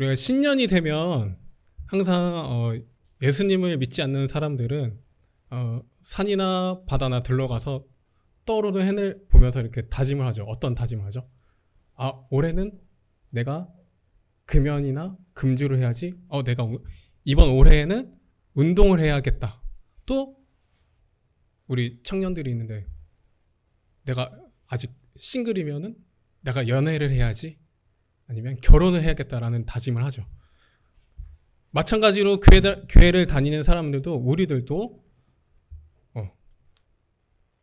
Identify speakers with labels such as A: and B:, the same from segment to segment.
A: 우리가 신년이 되면 항상 예수님을 믿지 않는 사람들은 산이나 바다나 들러가서 떠오르는 해를 보면서 이렇게 다짐을 하죠. 어떤 다짐을 하죠? 올해는 내가 금연이나 금주를 해야지. 내가 이번 올해에는 운동을 해야겠다. 또 우리 청년들이 있는데 내가 아직 싱글이면은 내가 연애를 해야지. 아니면 결혼을 해야겠다라는 다짐을 하죠. 마찬가지로 교회를 다니는 사람들도 우리들도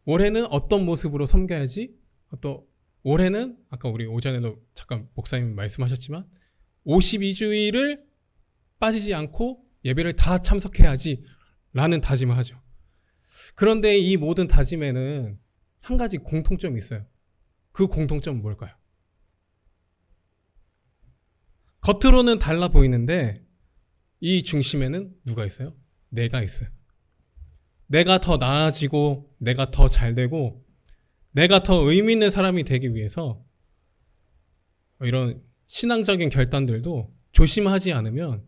A: 올해는 어떤 모습으로 섬겨야지. 또 올해는 아까 우리 오전에도 잠깐 목사님 말씀하셨지만 52주일을 빠지지 않고 예배를 다 참석해야지 라는 다짐을 하죠. 그런데 이 모든 다짐에는 한 가지 공통점이 있어요. 그 공통점은 뭘까요? 겉으로는 달라 보이는데 이 중심에는 누가 있어요? 내가 있어요. 내가 더 나아지고 내가 더 잘되고 내가 더 의미 있는 사람이 되기 위해서 이런 신앙적인 결단들도 조심하지 않으면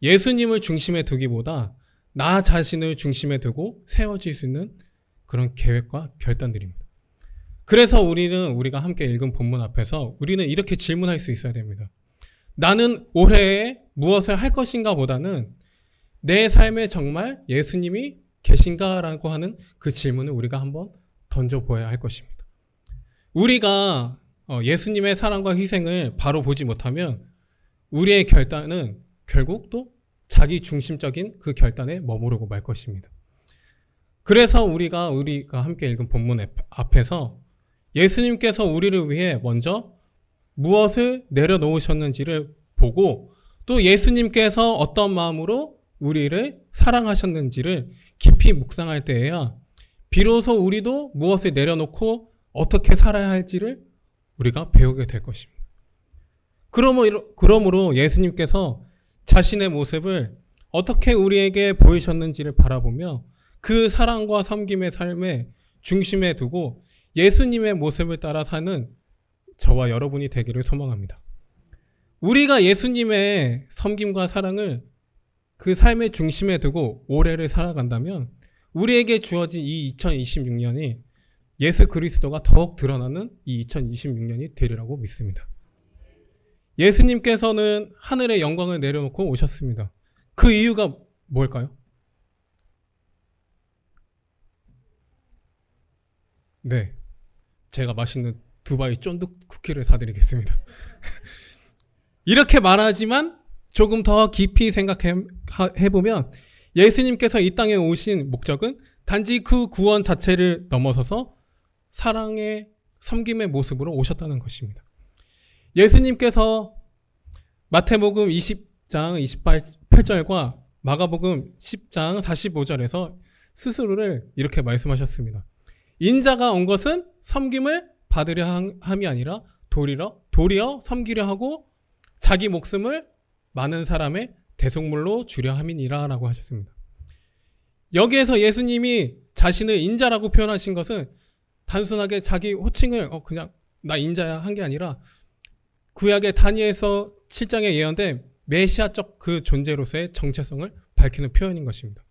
A: 예수님을 중심에 두기보다 나 자신을 중심에 두고 세워질 수 있는 그런 계획과 결단들입니다. 그래서 우리가 함께 읽은 본문 앞에서 우리는 이렇게 질문할 수 있어야 됩니다. 나는 올해에 무엇을 할 것인가 보다는 내 삶에 정말 예수님이 계신가라고 하는 그 질문을 우리가 한번 던져보아야 할 것입니다. 우리가 예수님의 사랑과 희생을 바로 보지 못하면 우리의 결단은 결국 또 자기 중심적인 그 결단에 머무르고 말 것입니다. 그래서 우리가 함께 읽은 본문 앞에서 예수님께서 우리를 위해 먼저 무엇을 내려놓으셨는지를 보고 또 예수님께서 어떤 마음으로 우리를 사랑하셨는지를 깊이 묵상할 때에야 비로소 우리도 무엇을 내려놓고 어떻게 살아야 할지를 우리가 배우게 될 것입니다. 그러므로 예수님께서 자신의 모습을 어떻게 우리에게 보이셨는지를 바라보며 그 사랑과 섬김의 삶의 중심에 두고 예수님의 모습을 따라 사는 저와 여러분이 되기를 소망합니다. 우리가 예수님의 섬김과 사랑을 그 삶의 중심에 두고 올해를 살아간다면 우리에게 주어진 이 2026년이 예수 그리스도가 더욱 드러나는 이 2026년이 되리라고 믿습니다. 예수님께서는 하늘의 영광을 내려놓고 오셨습니다. 그 이유가 뭘까요? 네, 제가 맛있는 두바이 쫀득 쿠키를 사드리겠습니다. 이렇게 말하지만 조금 더 깊이 생각해보면 예수님께서 이 땅에 오신 목적은 단지 그 구원 자체를 넘어서서 사랑의 섬김의 모습으로 오셨다는 것입니다. 예수님께서 마태복음 20장 28절과 마가복음 10장 45절에서 스스로를 이렇게 말씀하셨습니다. 인자가 온 것은 섬김을 받으려 함이 아니라 도리어 섬기려 하고 자기 목숨을 많은 사람의 대속물로 주려 함이니라 라고 하셨습니다. 여기에서 예수님이 자신을 인자라고 표현하신 것은 단순하게 자기 호칭을 그냥 나 인자야 한 게 아니라 구약의 다니엘서 7장에 예언된 메시아적 그 존재로서의 정체성을 밝히는 표현인 것입니다.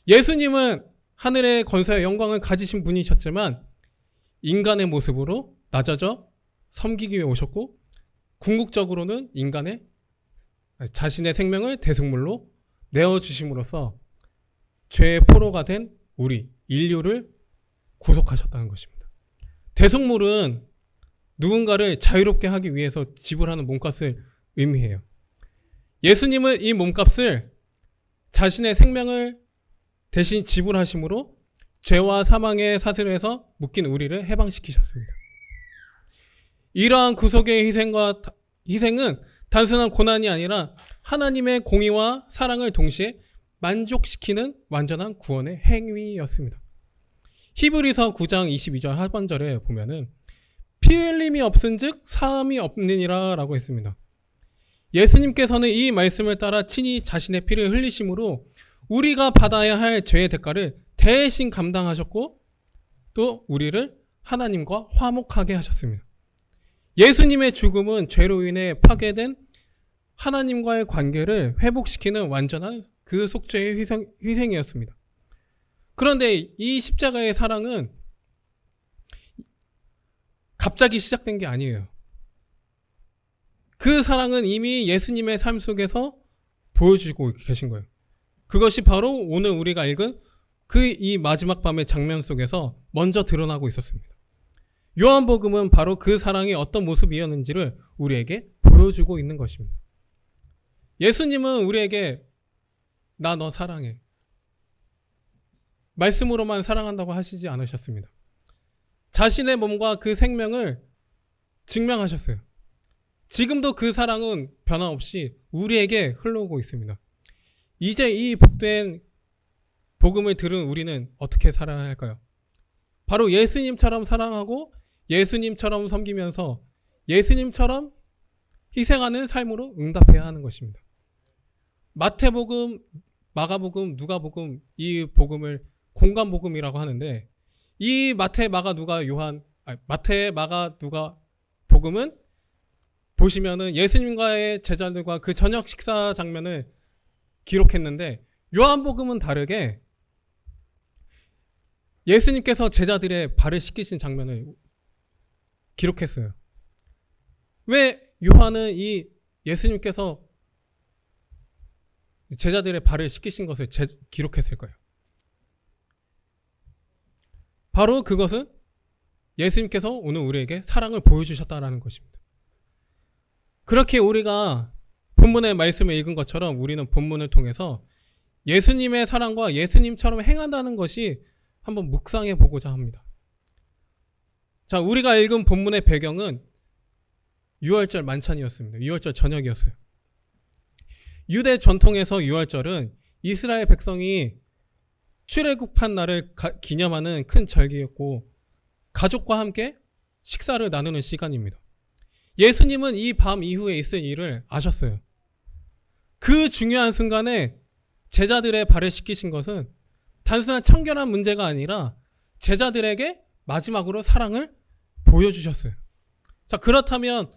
A: 예수님은 하늘의 권세와 영광을 가지신 분이셨지만 인간의 모습으로 낮아져 섬기기 위해 오셨고 궁극적으로는 자신의 생명을 대속물로 내어주심으로써 죄의 포로가 된 우리 인류를 구속하셨다는 것입니다. 대속물은 누군가를 자유롭게 하기 위해서 지불하는 몸값을 의미해요. 예수님은 이 몸값을 자신의 생명을 대신 지불하심으로 죄와 사망의 사슬에서 묶인 우리를 해방시키셨습니다. 이러한 구속의 희생은 단순한 고난이 아니라 하나님의 공의와 사랑을 동시에 만족시키는 완전한 구원의 행위였습니다. 히브리서 9장 22절 하반절에 보면은 피 흘림이 없은즉 사함이 없느니라 라고 했습니다. 예수님께서는 이 말씀을 따라 친히 자신의 피를 흘리심으로 우리가 받아야 할 죄의 대가를 대신 감당하셨고 또 우리를 하나님과 화목하게 하셨습니다. 예수님의 죽음은 죄로 인해 파괴된 하나님과의 관계를 회복시키는 완전한 그 속죄의 희생이었습니다. 그런데 이 십자가의 사랑은 갑자기 시작된 게 아니에요. 그 사랑은 이미 예수님의 삶 속에서 보여주고 계신 거예요. 그것이 바로 오늘 우리가 읽은 그 이 마지막 밤의 장면 속에서 먼저 드러나고 있었습니다. 요한복음은 바로 그 사랑이 어떤 모습이었는지를 우리에게 보여주고 있는 것입니다. 예수님은 우리에게 나 너 사랑해. 말씀으로만 사랑한다고 하시지 않으셨습니다. 자신의 몸과 그 생명을 증명하셨어요. 지금도 그 사랑은 변함없이 우리에게 흘러오고 있습니다. 이제 이 복된 복음을 들은 우리는 어떻게 살아야 할까요? 바로 예수님처럼 사랑하고 예수님처럼 섬기면서 예수님처럼 희생하는 삶으로 응답해야 하는 것입니다. 마태복음, 마가복음, 누가복음 이 복음을 공간복음이라고 하는데 이 마태, 마가, 누가 복음은 보시면은 예수님과의 제자들과 그 저녁 식사 장면을 기록했는데 요한복음은 다르게 예수님께서 제자들의 발을 씻기신 장면을 기록했어요. 왜 요한은 이 예수님께서 제자들의 발을 씻기신 것을 기록했을까요? 바로 그것은 예수님께서 오늘 우리에게 사랑을 보여주셨다라는 것입니다. 그렇게 우리가 본문의 말씀을 읽은 것처럼 우리는 본문을 통해서 예수님의 사랑과 예수님처럼 행한다는 것이 한번 묵상해 보고자 합니다. 자, 우리가 읽은 본문의 배경은 유월절 만찬이었습니다. 유월절 저녁이었어요. 유대 전통에서 유월절은 이스라엘 백성이 출애굽한 날을 기념하는 큰 절기였고 가족과 함께 식사를 나누는 시간입니다. 예수님은 이 밤 이후에 있을 일을 아셨어요. 그 중요한 순간에 제자들의 발을 씻기신 것은 단순한 청결한 문제가 아니라 제자들에게 마지막으로 사랑을 보여주셨어요. 자, 그렇다면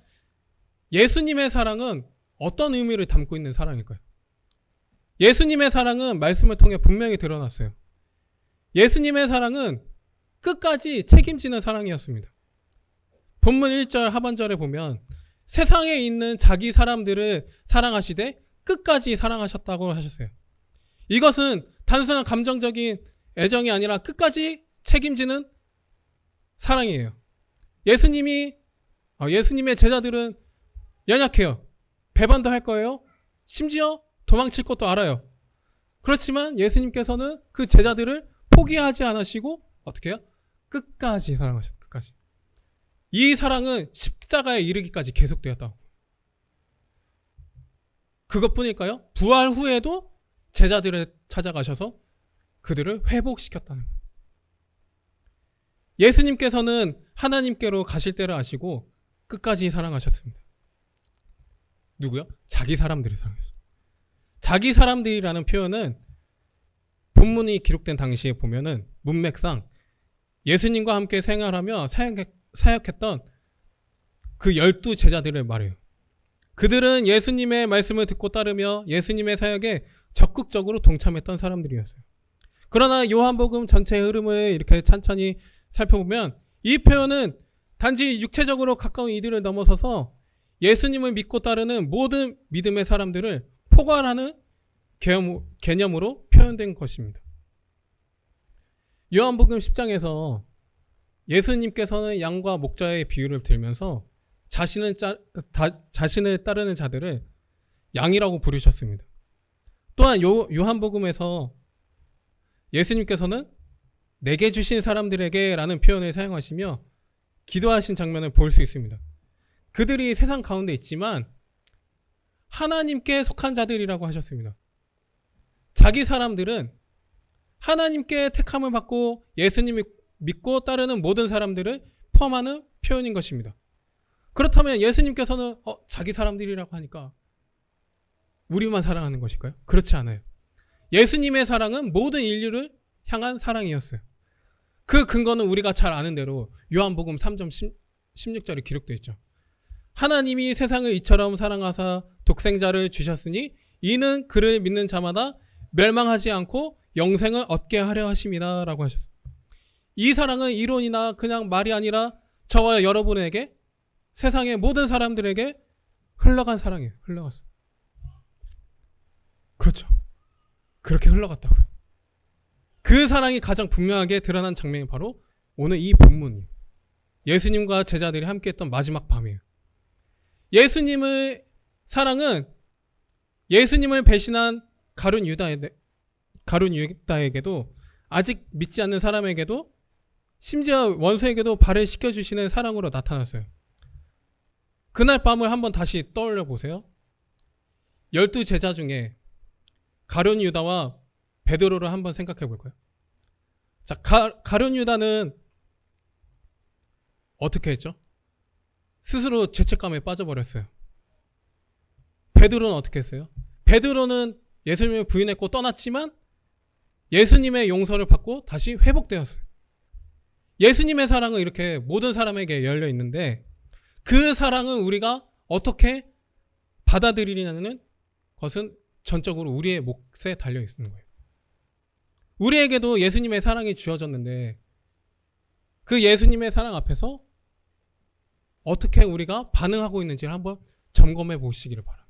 A: 예수님의 사랑은 어떤 의미를 담고 있는 사랑일까요? 예수님의 사랑은 말씀을 통해 분명히 드러났어요. 예수님의 사랑은 끝까지 책임지는 사랑이었습니다. 본문 1절 하반절에 보면 세상에 있는 자기 사람들을 사랑하시되 끝까지 사랑하셨다고 하셨어요. 이것은 단순한 감정적인 애정이 아니라 끝까지 책임지는 사랑이에요. 예수님의 제자들은 연약해요. 배반도 할 거예요. 심지어 도망칠 것도 알아요. 그렇지만 예수님께서는 그 제자들을 포기하지 않으시고 어떻게 해요? 끝까지 사랑하셨어요. 끝까지. 이 사랑은 십자가에 이르기까지 계속되었다고. 그것뿐일까요? 부활 후에도 제자들을 찾아가셔서 그들을 회복시켰다는 거예요. 예수님께서는 하나님께로 가실 때를 아시고 끝까지 사랑하셨습니다. 누구요? 자기 사람들이 사랑했어요. 자기 사람들이라는 표현은 본문이 기록된 당시에 보면은 문맥상 예수님과 함께 생활하며 사역했던 그 12 제자들을 말해요. 그들은 예수님의 말씀을 듣고 따르며 예수님의 사역에 적극적으로 동참했던 사람들이었어요. 그러나 요한복음 전체의 흐름을 이렇게 천천히 살펴보면 이 표현은 단지 육체적으로 가까운 이들을 넘어서서 예수님을 믿고 따르는 모든 믿음의 사람들을 포괄하는 개념으로 표현된 것입니다. 요한복음 10장에서 예수님께서는 양과 목자의 비유를 들면서 자신을 따르는 자들을 양이라고 부르셨습니다. 또한 요한복음에서 예수님께서는 내게 주신 사람들에게 라는 표현을 사용하시며 기도하신 장면을 볼 수 있습니다. 그들이 세상 가운데 있지만 하나님께 속한 자들이라고 하셨습니다. 자기 사람들은 하나님께 택함을 받고 예수님이 믿고 따르는 모든 사람들을 포함하는 표현인 것입니다. 그렇다면 예수님께서는 자기 사람들이라고 하니까 우리만 사랑하는 것일까요? 그렇지 않아요. 예수님의 사랑은 모든 인류를 향한 사랑이었어요. 그 근거는 우리가 잘 아는 대로 요한복음 3장 16절에 기록되어 있죠. 하나님이 세상을 이처럼 사랑하사 독생자를 주셨으니 이는 그를 믿는 자마다 멸망하지 않고 영생을 얻게 하려 하심이라 라고 하셨어요. 이 사랑은 이론이나 그냥 말이 아니라 저와 여러분에게, 세상의 모든 사람들에게 흘러간 사랑이에요. 흘러갔어요. 그렇죠. 그렇게 흘러갔다고요. 그 사랑이 가장 분명하게 드러난 장면이 바로 오늘 이 본문이에요. 예수님과 제자들이 함께했던 마지막 밤이에요. 예수님의 사랑은 예수님을 배신한 가룟 유다에게도, 아직 믿지 않는 사람에게도, 심지어 원수에게도 발을 씻겨주시는 사랑으로 나타났어요. 그날 밤을 한번 다시 떠올려 보세요. 12제자 중에 가룟 유다와 베드로를 한번 생각해 볼까요? 자, 가룟 유다는 어떻게 했죠? 스스로 죄책감에 빠져버렸어요. 베드로는 어떻게 했어요? 베드로는 예수님을 부인했고 떠났지만 예수님의 용서를 받고 다시 회복되었어요. 예수님의 사랑은 이렇게 모든 사람에게 열려 있는데 그 사랑은 우리가 어떻게 받아들이려는 것은 전적으로 우리의 몫에 달려 있는 거예요. 우리에게도 예수님의 사랑이 주어졌는데 그 예수님의 사랑 앞에서 어떻게 우리가 반응하고 있는지를 한번 점검해 보시기를 바랍니다.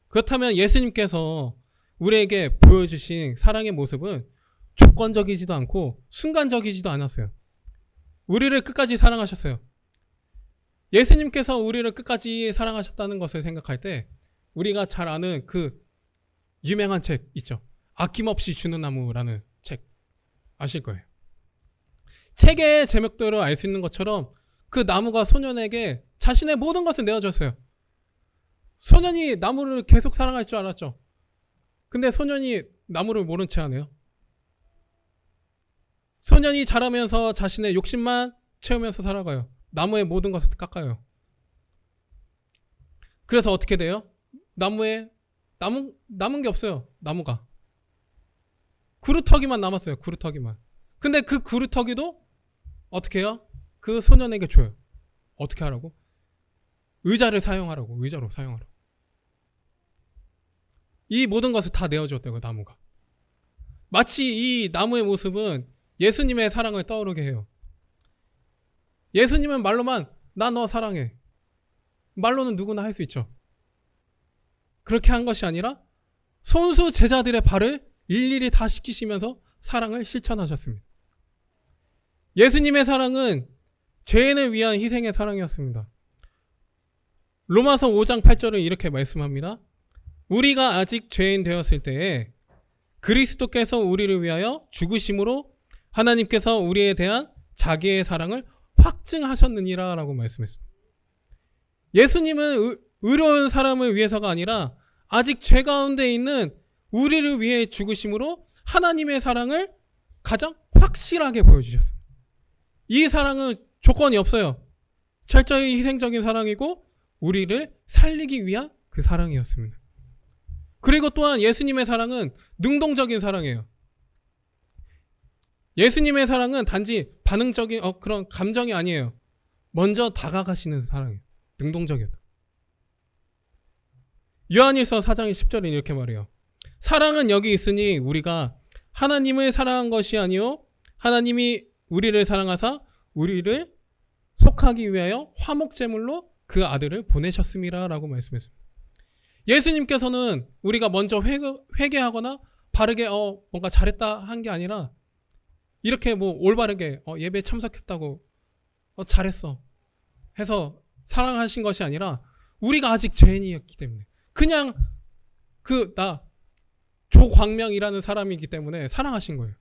A: 그렇다면 예수님께서 우리에게 보여주신 사랑의 모습은 조건적이지도 않고 순간적이지도 않았어요. 우리를 끝까지 사랑하셨어요. 예수님께서 우리를 끝까지 사랑하셨다는 것을 생각할 때 우리가 잘 아는 그 유명한 책 있죠. 아낌없이 주는 나무라는 책 아실 거예요. 책의 제목대로 알 수 있는 것처럼 그 나무가 소년에게 자신의 모든 것을 내어줬어요. 소년이 나무를 계속 사랑할 줄 알았죠. 근데 소년이 나무를 모른 채 하네요. 소년이 자라면서 자신의 욕심만 채우면서 살아가요. 나무의 모든 것을 깎아요. 그래서 어떻게 돼요? 남은 게 없어요. 나무가. 구루터기만 남았어요. 구루터기만. 근데 그 구루터기도 어떻게 해요? 그 소년에게 줘요. 어떻게 하라고? 의자를 사용하라고. 의자로 사용하라고. 이 모든 것을 다 내어줬대요. 나무가. 마치 이 나무의 모습은 예수님의 사랑을 떠오르게 해요. 예수님은 말로만 나 너 사랑해. 말로는 누구나 할 수 있죠. 그렇게 한 것이 아니라 손수 제자들의 발을 일일이 다 씻기시면서 사랑을 실천하셨습니다. 예수님의 사랑은 죄인을 위한 희생의 사랑이었습니다. 로마서 5장 8절을 이렇게 말씀합니다. 우리가 아직 죄인 되었을 때에 그리스도께서 우리를 위하여 죽으심으로 하나님께서 우리에 대한 자기의 사랑을 확증하셨느니라 라고 말씀했습니다. 예수님은 의로운 사람을 위해서가 아니라 아직 죄 가운데 있는 우리를 위해 죽으심으로 하나님의 사랑을 가장 확실하게 보여주셨습니다. 이 사랑은 조건이 없어요. 철저히 희생적인 사랑이고 우리를 살리기 위한 그 사랑이었습니다. 그리고 또한 예수님의 사랑은 능동적인 사랑이에요. 예수님의 사랑은 단지 반응적인 그런 감정이 아니에요. 먼저 다가가시는 사랑이에요. 능동적이었다. 요한일서 4장 10절에 이렇게 말해요. 사랑은 여기 있으니 우리가 하나님을 사랑한 것이 아니요 하나님이 우리를 사랑하사 우리를 속하기 위하여 화목제물로 그 아들을 보내셨음이라 라고 말씀했습니다. 예수님께서는 우리가 먼저 회개하거나 바르게 뭔가 잘했다 한 게 아니라 이렇게 뭐 올바르게 예배에 참석했다고 잘했어 해서 사랑하신 것이 아니라 우리가 아직 죄인이었기 때문에 그냥 조광명이라는 사람이기 때문에 사랑하신 거예요.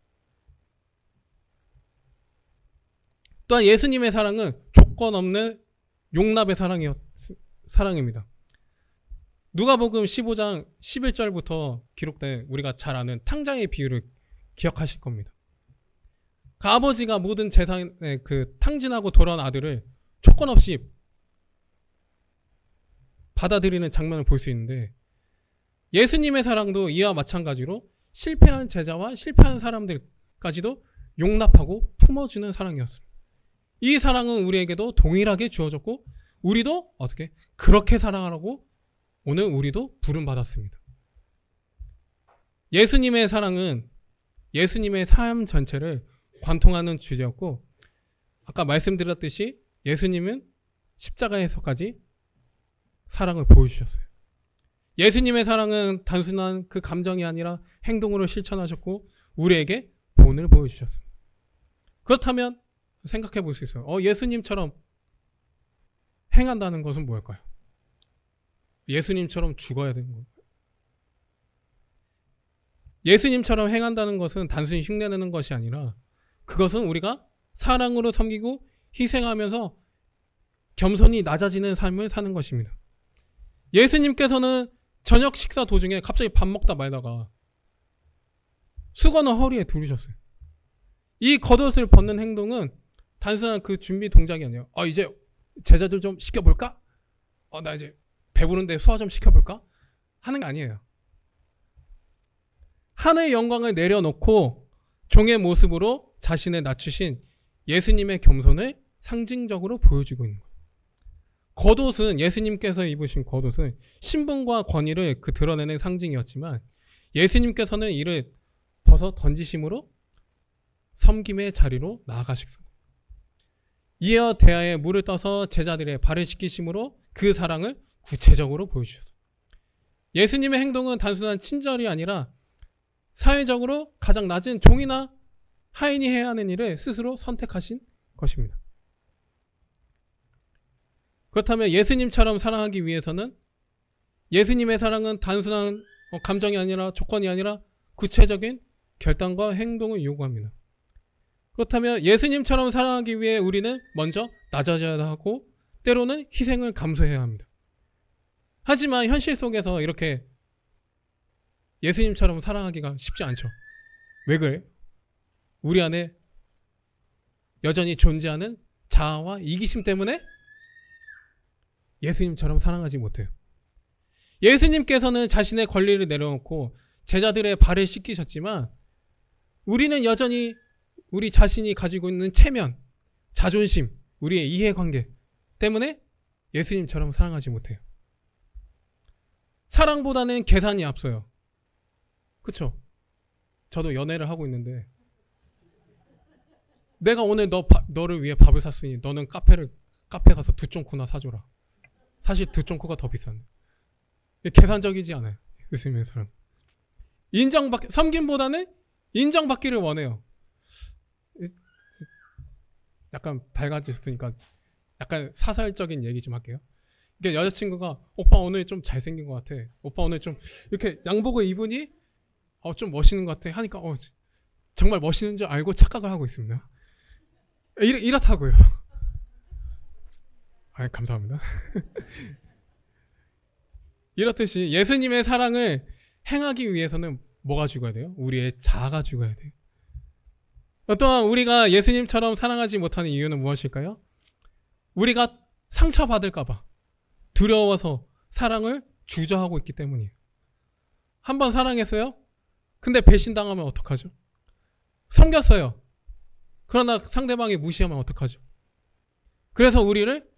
A: 또한 예수님의 사랑은 조건 없는 용납의 사랑입니다. 누가복음 15장 11절부터 기록된 우리가 잘 아는 탕자의 비유를 기억하실 겁니다. 그 아버지가 모든 재산에 탕진하고 돌아온 아들을 조건 없이 받아들이는 장면을 볼 수 있는데 예수님의 사랑도 이와 마찬가지로 실패한 제자와 실패한 사람들까지도 용납하고 품어주는 사랑이었습니다. 이 사랑은 우리에게도 동일하게 주어졌고 우리도 어떻게 그렇게 사랑하라고 오늘 우리도 부름받았습니다. 예수님의 사랑은 예수님의 삶 전체를 관통하는 주제였고, 아까 말씀드렸듯이 예수님은 십자가에서까지 사랑을 보여주셨어요. 예수님의 사랑은 단순한 그 감정이 아니라 행동으로 실천하셨고 우리에게 본을 보여주셨습니다. 그렇다면 생각해 볼 수 있어요. 예수님처럼 행한다는 것은 뭘까요? 예수님처럼 죽어야 되는 거예요. 예수님처럼 행한다는 것은 단순히 흉내내는 것이 아니라 그것은 우리가 사랑으로 섬기고 희생하면서 겸손히 낮아지는 삶을 사는 것입니다. 예수님께서는 저녁 식사 도중에 갑자기 밥 먹다 말다가 수건을 허리에 두르셨어요. 이 겉옷을 벗는 행동은 단순한 그 준비 동작이 아니에요. 이제 제자들 좀 시켜볼까? 나 이제 배부른데 소화 좀 시켜볼까? 하는 게 아니에요. 하늘의 영광을 내려놓고 종의 모습으로 자신을 낮추신 예수님의 겸손을 상징적으로 보여주고 있는 거예요. 겉옷은, 예수님께서 입으신 겉옷은 신분과 권위를 드러내는 상징이었지만 예수님께서는 이를 벗어 던지심으로 섬김의 자리로 나아가셨습니다. 이어 대야에 물을 떠서 제자들의 발을 씻기심으로 그 사랑을 구체적으로 보여주셨어요. 예수님의 행동은 단순한 친절이 아니라 사회적으로 가장 낮은 종이나 하인이 해야 하는 일을 스스로 선택하신 것입니다. 그렇다면 예수님처럼 사랑하기 위해서는 예수님의 사랑은 단순한 감정이 아니라 조건이 아니라 구체적인 결단과 행동을 요구합니다. 그렇다면 예수님처럼 사랑하기 위해 우리는 먼저 낮아져야 하고 때로는 희생을 감수해야 합니다. 하지만 현실 속에서 이렇게 예수님처럼 사랑하기가 쉽지 않죠. 왜 그래요? 우리 안에 여전히 존재하는 자아와 이기심 때문에 예수님처럼 사랑하지 못해요. 예수님께서는 자신의 권리를 내려놓고 제자들의 발을 씻기셨지만 우리는 여전히 우리 자신이 가지고 있는 체면, 자존심, 우리의 이해관계 때문에 예수님처럼 사랑하지 못해요. 사랑보다는 계산이 앞서요. 그쵸? 저도 연애를 하고 있는데 내가 오늘 너를 위해 밥을 샀으니 너는 카페 가서 두쫑코나 사줘라. 사실 두쫑코가 더 비싼데. 계산적이지 않아요. 예수님의 사랑. 섬김보다는 인정받기를 원해요. 약간 밝아졌으니까 약간 사설적인 얘기 좀 할게요. 이게 여자친구가 오빠 오늘 좀 잘생긴 것 같아. 오빠 오늘 좀 이렇게 양복을 입으니 좀 멋있는 것 같아 하니까 정말 멋있는 줄 알고 착각을 하고 있습니다. 이렇다고요. 감사합니다. 이렇듯이 예수님의 사랑을 행하기 위해서는 뭐가 죽어야 돼요? 우리의 자아가 죽어야 돼요. 또한 우리가 예수님처럼 사랑하지 못하는 이유는 무엇일까요? 우리가 상처받을까봐 두려워서 사랑을 주저하고 있기 때문이에요. 한번 사랑했어요? 근데 배신당하면 어떡하죠? 섬겼어요. 그러나 상대방이 무시하면 어떡하죠? 그래서 우리를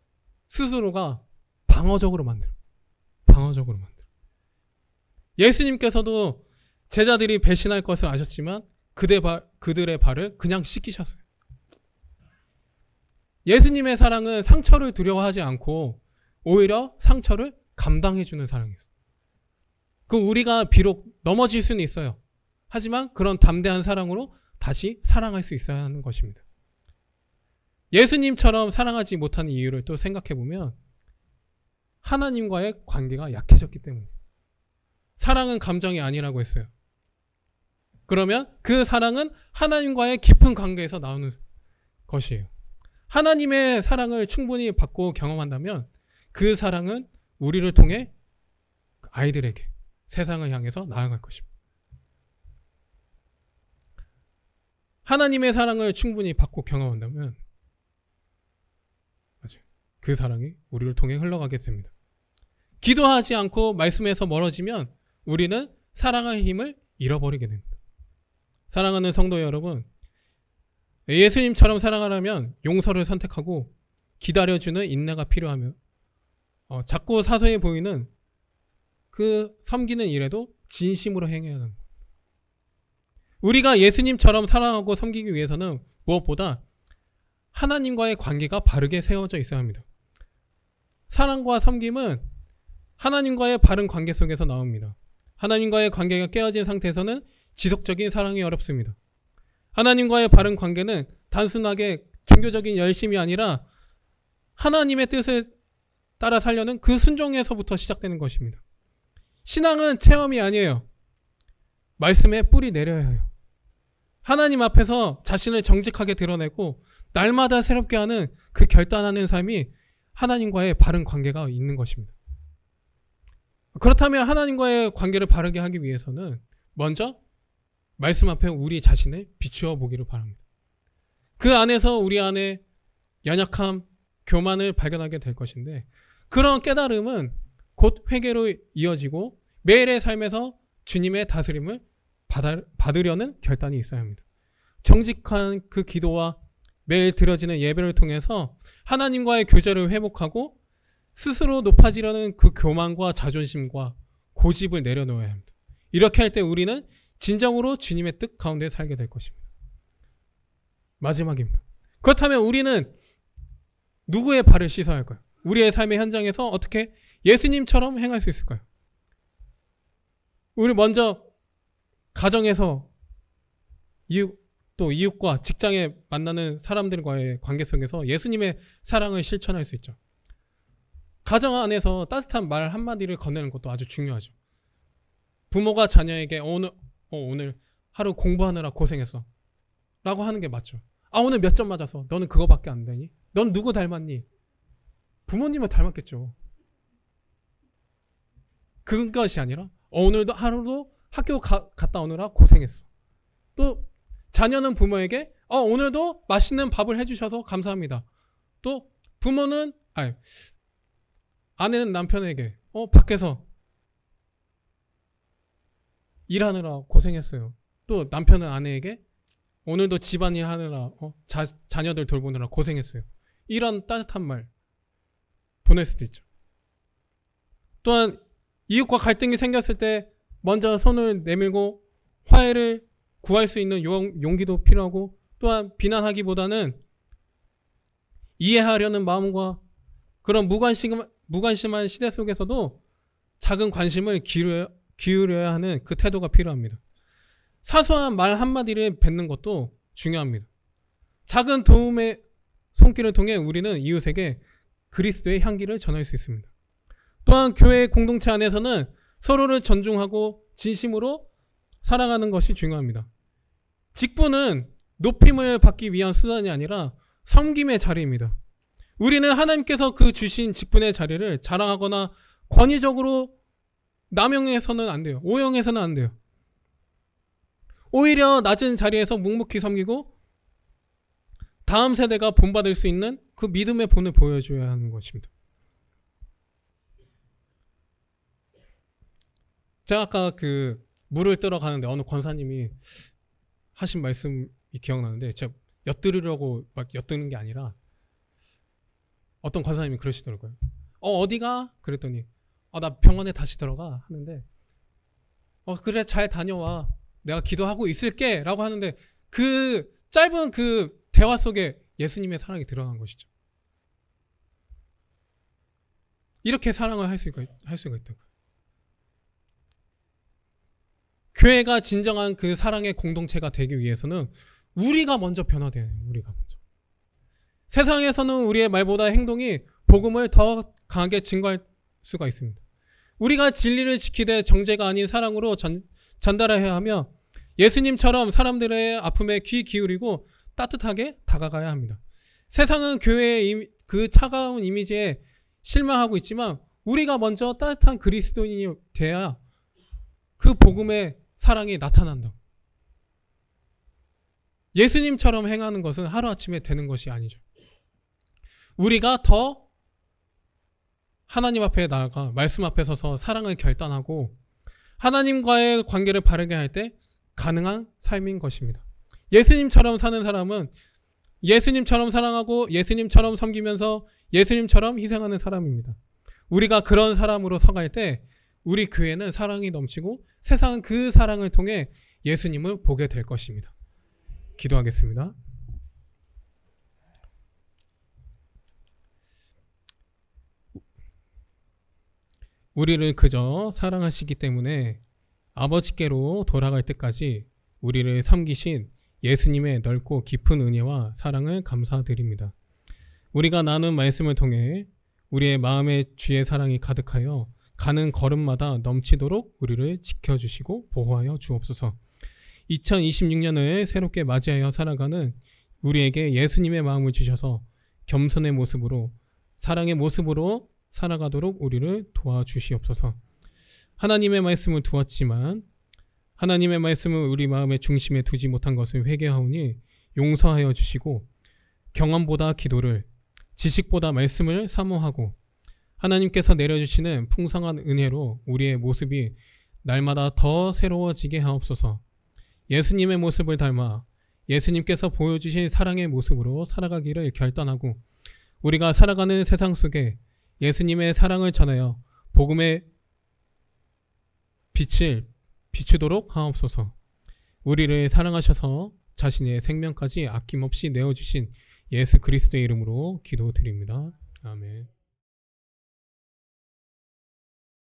A: 스스로가 방어적으로 만들어요. 예수님께서도 제자들이 배신할 것을 아셨지만 그들의 발을 그냥 씻기셨어요. 예수님의 사랑은 상처를 두려워하지 않고 오히려 상처를 감당해주는 사랑이었어요. 우리가 비록 넘어질 수는 있어요. 하지만 그런 담대한 사랑으로 다시 사랑할 수 있어야 하는 것입니다. 예수님처럼 사랑하지 못하는 이유를 또 생각해보면 하나님과의 관계가 약해졌기 때문이에요. 사랑은 감정이 아니라고 했어요. 그러면 그 사랑은 하나님과의 깊은 관계에서 나오는 것이에요. 하나님의 사랑을 충분히 받고 경험한다면 그 사랑은 우리를 통해 아이들에게 세상을 향해서 나아갈 것입니다. 하나님의 사랑을 충분히 받고 경험한다면 그 사랑이 우리를 통해 흘러가게 됩니다. 기도하지 않고 말씀에서 멀어지면 우리는 사랑의 힘을 잃어버리게 됩니다. 사랑하는 성도 여러분, 예수님처럼 사랑하려면 용서를 선택하고 기다려주는 인내가 필요하며 작고 사소해 보이는 그 섬기는 일에도 진심으로 행해야 하는 거예요. 우리가 예수님처럼 사랑하고 섬기기 위해서는 무엇보다 하나님과의 관계가 바르게 세워져 있어야 합니다. 사랑과 섬김은 하나님과의 바른 관계 속에서 나옵니다. 하나님과의 관계가 깨어진 상태에서는 지속적인 사랑이 어렵습니다. 하나님과의 바른 관계는 단순하게 종교적인 열심이 아니라 하나님의 뜻을 따라 살려는 그 순종에서부터 시작되는 것입니다. 신앙은 체험이 아니에요. 말씀에 뿌리 내려야 해요. 하나님 앞에서 자신을 정직하게 드러내고 날마다 새롭게 하는 그 결단하는 삶이 하나님과의 바른 관계가 있는 것입니다. 그렇다면 하나님과의 관계를 바르게 하기 위해서는 먼저 말씀 앞에 우리 자신을 비추어 보기를 바랍니다. 그 안에서 우리 안에 연약함, 교만을 발견하게 될 것인데, 그런 깨달음은 곧 회개로 이어지고 매일의 삶에서 주님의 다스림을 받으려는 결단이 있어야 합니다. 정직한 그 기도와 매일 드려지는 예배를 통해서 하나님과의 교제를 회복하고 스스로 높아지려는 그 교만과 자존심과 고집을 내려놓아야 합니다. 이렇게 할 때 우리는 진정으로 주님의 뜻 가운데 살게 될 것입니다. 마지막입니다. 그렇다면 우리는 누구의 발을 씻어야 할까요? 우리의 삶의 현장에서 어떻게 예수님처럼 행할 수 있을까요? 우리 먼저 가정에서 또 이웃과 직장에 만나는 사람들과의 관계 속에서 예수님의 사랑을 실천할 수 있죠. 가정 안에서 따뜻한 말 한마디를 건네는 것도 아주 중요하죠. 부모가 자녀에게 오늘 하루 공부하느라 고생했어 라고 하는 게 맞죠. 오늘 몇 점 맞았어. 너는 그거밖에 안 되니? 넌 누구 닮았니? 부모님을 닮았겠죠. 그것이 아니라 오늘도 하루도 학교 갔다 오느라 고생했어. 또 자녀는 부모에게 오늘도 맛있는 밥을 해주셔서 감사합니다. 또 아내는 남편에게 밖에서 일하느라 고생했어요. 또 남편은 아내에게 오늘도 집안일 하느라 자녀들 돌보느라 고생했어요. 이런 따뜻한 말 보낼 수도 있죠. 또한 이웃과 갈등이 생겼을 때 먼저 손을 내밀고 화해를 구할 수 있는 용기도 필요하고, 또한 비난하기보다는 이해하려는 마음과 그런 무관심한 시대 속에서도 작은 관심을 기울여야 하는 그 태도가 필요합니다. 사소한 말 한마디를 뱉는 것도 중요합니다. 작은 도움의 손길을 통해 우리는 이웃에게 그리스도의 향기를 전할 수 있습니다. 또한 교회 공동체 안에서는 서로를 존중하고 진심으로 사랑하는 것이 중요합니다. 직분은 높임을 받기 위한 수단이 아니라 섬김의 자리입니다. 우리는 하나님께서 그 주신 직분의 자리를 자랑하거나 권위적으로 남용해서는 안 돼요. 오용해서는 안 돼요. 오히려 낮은 자리에서 묵묵히 섬기고 다음 세대가 본받을 수 있는 그 믿음의 본을 보여줘야 하는 것입니다. 제가 아까 그 물을 뜨러 가는데 어느 권사님이 하신 말씀이 기억나는데, 제가 엿들으려고 막 엿드는 게 아니라 어떤 권사님이 그러시더라고요. 어디가? 그랬더니 나 병원에 다시 들어가 하는데, 그래 잘 다녀와, 내가 기도하고 있을게 라고 하는데, 그 짧은 그 대화 속에 예수님의 사랑이 드러난 것이죠. 이렇게 사랑을 할 수가 있다고요. 교회가 진정한 그 사랑의 공동체가 되기 위해서는 우리가 먼저 변화돼야 해요. 우리가 먼저. 세상에서는 우리의 말보다 행동이 복음을 더 강하게 증거할 수가 있습니다. 우리가 진리를 지키되 정죄가 아닌 사랑으로 전달해야 하며 예수님처럼 사람들의 아픔에 귀 기울이고 따뜻하게 다가가야 합니다. 세상은 교회의 그 차가운 이미지에 실망하고 있지만 우리가 먼저 따뜻한 그리스도인이 돼야 그 복음의 사랑이 나타난다. 예수님처럼 행하는 것은 하루아침에 되는 것이 아니죠. 우리가 더 하나님 앞에 나아가 말씀 앞에 서서 사랑을 결단하고 하나님과의 관계를 바르게 할 때 가능한 삶인 것입니다. 예수님처럼 사는 사람은 예수님처럼 사랑하고 예수님처럼 섬기면서 예수님처럼 희생하는 사람입니다. 우리가 그런 사람으로 서갈 때 우리 교회는 사랑이 넘치고 세상은 그 사랑을 통해 예수님을 보게 될 것입니다. 기도하겠습니다. 우리를 그저 사랑하시기 때문에 아버지께로 돌아갈 때까지 우리를 섬기신 예수님의 넓고 깊은 은혜와 사랑을 감사드립니다. 우리가 나눈 말씀을 통해 우리의 마음에 주의 사랑이 가득하여 가는 걸음마다 넘치도록 우리를 지켜주시고 보호하여 주옵소서. 2026년을 새롭게 맞이하여 살아가는 우리에게 예수님의 마음을 주셔서 겸손의 모습으로 사랑의 모습으로 살아가도록 우리를 도와주시옵소서. 하나님의 말씀을 두었지만 하나님의 말씀을 우리 마음의 중심에 두지 못한 것을 회개하오니 용서하여 주시고 경험보다 기도를 지식보다 말씀을 사모하고 하나님께서 내려주시는 풍성한 은혜로 우리의 모습이 날마다 더 새로워지게 하옵소서. 예수님의 모습을 닮아 예수님께서 보여주신 사랑의 모습으로 살아가기를 결단하고 우리가 살아가는 세상 속에 예수님의 사랑을 전하여 복음의 빛을 비추도록 하옵소서. 우리를 사랑하셔서 자신의 생명까지 아낌없이 내어주신 예수 그리스도의 이름으로 기도드립니다. 아멘.